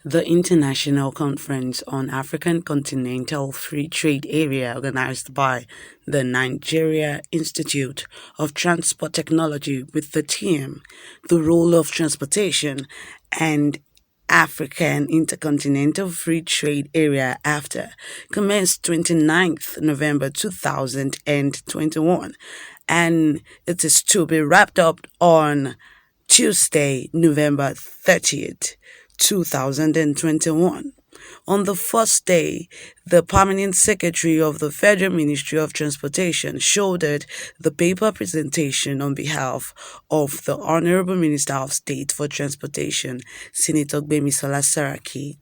The International Conference on African Continental Free Trade Area, organized by the Nigeria Institute of Transport Technology with the theme The Role of Transportation and African Intercontinental Free Trade Area After, commenced 29th November 2021, and it is to be wrapped up on Tuesday, November 30th. 2021. On the first day, the Permanent Secretary of the Federal Ministry of Transportation shouldered the paper presentation on behalf of the Honorable Minister of State for Transportation, Senator Gbemisola Saraki.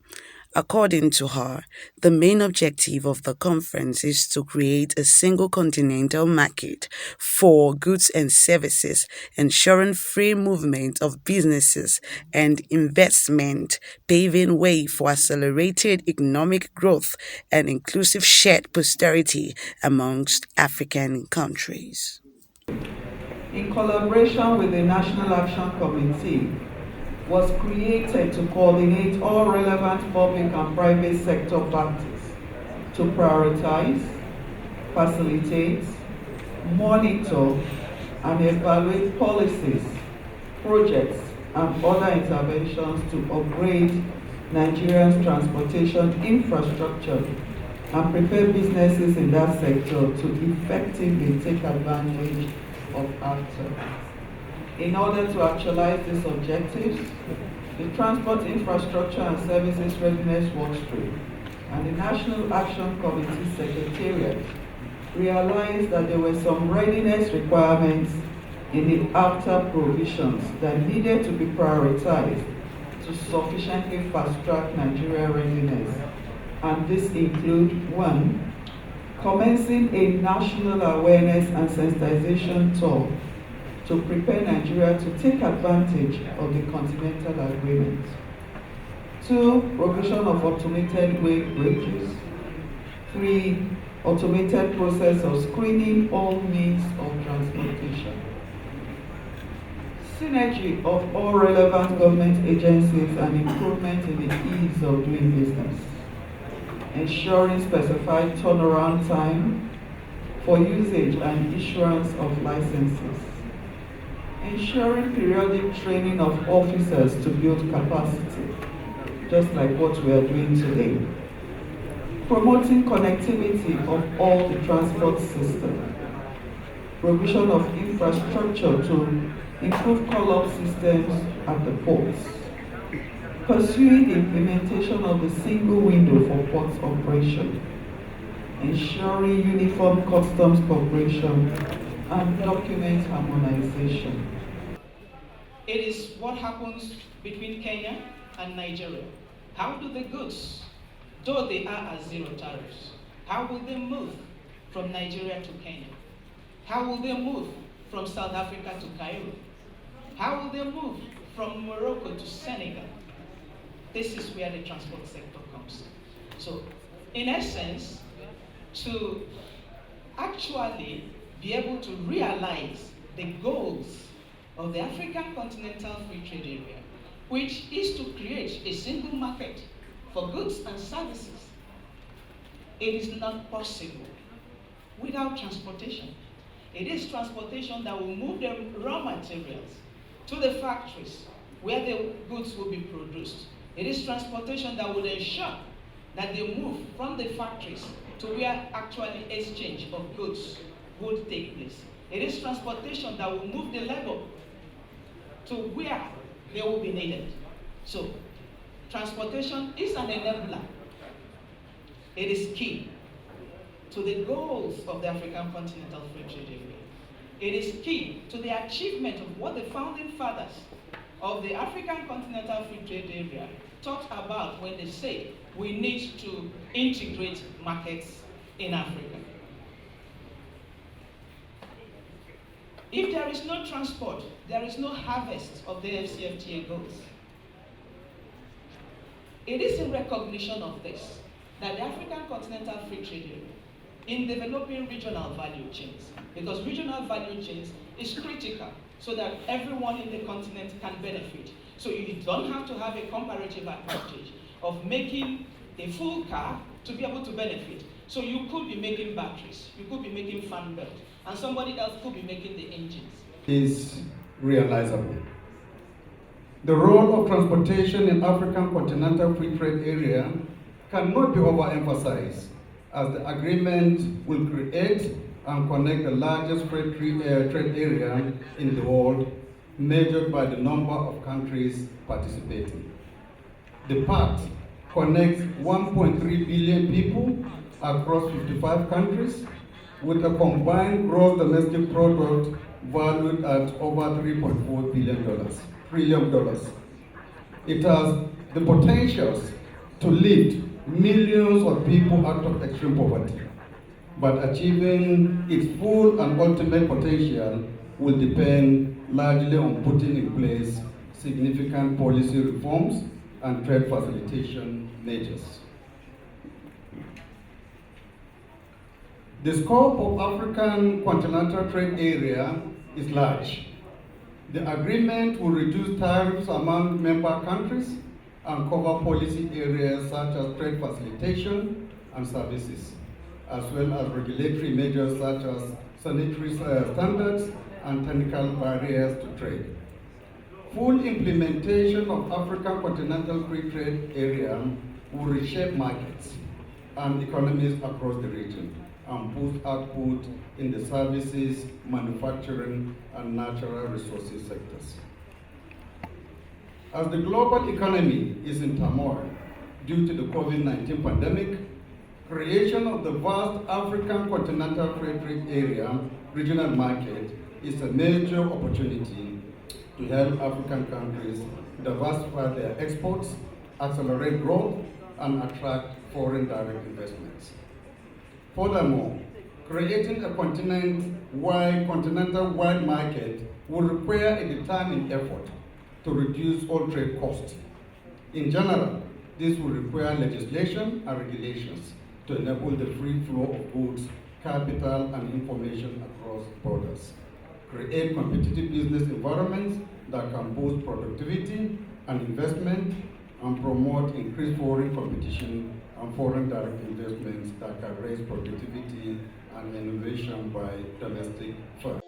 According to her, the main objective of the conference is to create a single continental market for goods and services, ensuring free movement of businesses and investment, paving way for accelerated economic growth and inclusive shared prosperity amongst African countries. In collaboration with the National Action Committee, was created to coordinate all relevant public and private sector parties to prioritize, facilitate, monitor, and evaluate policies, projects, and other interventions to upgrade Nigeria's transportation infrastructure and prepare businesses in that sector to effectively take advantage of ACTA. In order to actualize these objectives, the Transport Infrastructure and Services Readiness Workstream and the National Action Committee Secretariat realized that there were some readiness requirements in the AFTA provisions that needed to be prioritized to sufficiently fast-track Nigeria readiness. And this include 1. Commencing a national awareness and sensitization tour to prepare Nigeria to take advantage of the Continental Agreement. 2. Provision of automated weight bridges. 3. Automated process of screening all means of transportation. Synergy of all relevant government agencies and improvement in the ease of doing business. Ensuring specified turnaround time for usage and issuance of licenses. Ensuring periodic training of officers to build capacity, just like what we are doing today. Promoting connectivity of all the transport system. Provision of infrastructure to improve call-up systems at the ports. Pursuing the implementation of the single window for ports operation. Ensuring uniform customs cooperation and document harmonization. It is what happens between Kenya and Nigeria. How do the goods, though they are at zero tariffs, how will they move from Nigeria to Kenya? How will they move from South Africa to Cairo? How will they move from Morocco to Senegal? This is where the transport sector comes in. So, in essence, to actually be able to realize the goals of the African Continental Free Trade Area, which is to create a single market for goods and services. It is not possible without transportation. It is transportation that will move the raw materials to the factories where the goods will be produced. It is transportation that will ensure that they move from the factories to where actually exchange of goods would take place. It is transportation that will move the labor to where they will be needed. So, transportation is an enabler. It is key to the goals of the African Continental Free Trade Area. It is key to the achievement of what the founding fathers of the African Continental Free Trade Area talked about when they say we need to integrate markets in Africa. If there is no transport, there is no harvest of the FCFTA goals. It is in recognition of this that the African Continental Free Trade Area, in developing regional value chains, because regional value chains is critical so that everyone in the continent can benefit. So you don't have to have a comparative advantage of making a full car to be able to benefit. So you could be making batteries, you could be making fan belt, and somebody else could be making the engines. Is realizable. The role of transportation in African Continental Free Trade Area cannot be overemphasized, as the agreement will create and connect the largest trade area in the world, measured by the number of countries participating. The pact connects 1.3 billion people across 55 countries with a combined gross domestic product valued at over $3.4 trillion. It has the potential to lift millions of people out of extreme poverty. But achieving its full and ultimate potential will depend largely on putting in place significant policy reforms and trade facilitation measures. The scope of African Continental Trade Area is large. The agreement will reduce tariffs among member countries and cover policy areas such as trade facilitation and services, as well as regulatory measures such as sanitary standards and technical barriers to trade. Full implementation of African Continental Free Trade Area will reshape markets and economies across the region and boost output in the services, manufacturing, and natural resources sectors. As the global economy is in turmoil due to the COVID-19 pandemic, creation of the vast African Continental Free Trade Area regional market is a major opportunity to help African countries diversify their exports, accelerate growth, and attract foreign direct investments. Furthermore, creating a continental-wide market will require a determined effort to reduce all trade costs. In general, this will require legislation and regulations to enable the free flow of goods, capital, and information across borders. Create competitive business environments that can boost productivity and investment, and promote increased foreign competition and foreign direct investments that can raise productivity and innovation by domestic firms.